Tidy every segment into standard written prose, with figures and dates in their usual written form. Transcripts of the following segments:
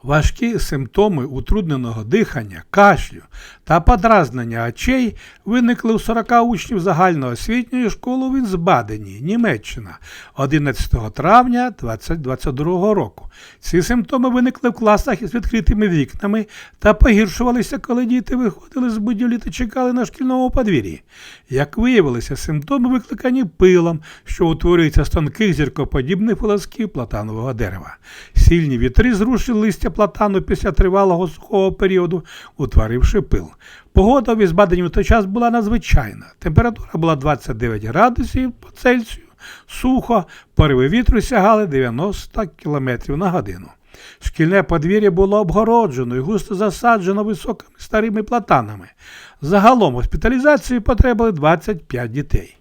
Важкі симптоми утрудненого дихання, кашлю та подразнення очей виникли у 40 учнів загальноосвітньої школи у Вісбадені, Німеччина, 11 травня 2022 року. Ці симптоми виникли в класах із відкритими вікнами та погіршувалися, коли діти виходили з будівлі та чекали на шкільному подвір'ї. Як виявилося, симптоми викликані пилом, що утворюється з тонких зіркоподібних волосків платанового дерева. Сильні вітри зрушили листя платану після тривалого сухого періоду, утворивши пил. Погода у Вісбадені в той час була надзвичайна. Температура була 29 градусів по Цельсію, сухо, пориви вітру сягали 90 км на годину. Шкільне подвір'я було обгороджено і густо засаджено високими старими платанами. Загалом госпіталізації потребували 25 дітей.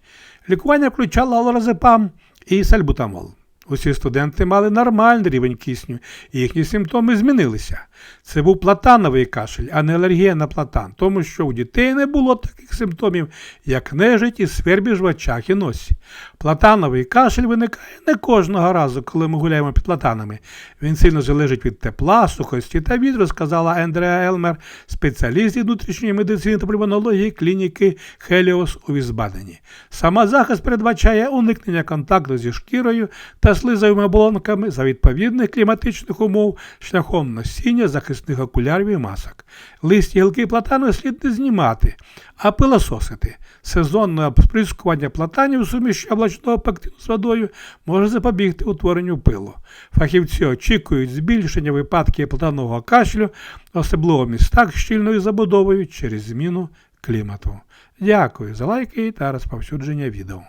Лікування включало лоразепам і сальбутамол. Усі студенти мали нормальний рівень кисню, і їхні симптоми змінилися. Це був платановий кашель, а не алергія на платан, тому що у дітей не було таких симптомів, як нежить і свербіж в очах і носі. Платановий кашель виникає не кожного разу, коли ми гуляємо під платанами. Він сильно залежить від тепла, сухості та вітру, сказала Андреа Елмер, спеціаліст із внутрішньої медицини та пульмонології клініки Хеліос у Вісбадені. Самозахист передбачає уникнення контакту зі шкірою та слизовими оболонками за відповідних кліматичних умов шляхом носіння захисних окулярів і масок. Листя і гілки платану слід не знімати, а пилососити. Сезонне оприскування платанів у суміші облачного пектину з водою може запобігти утворенню пилу. Фахівці очікують збільшення випадків платанового кашлю, особливо в містах з щільною забудовою через зміну клімату. Дякую за лайки та розповсюдження відео.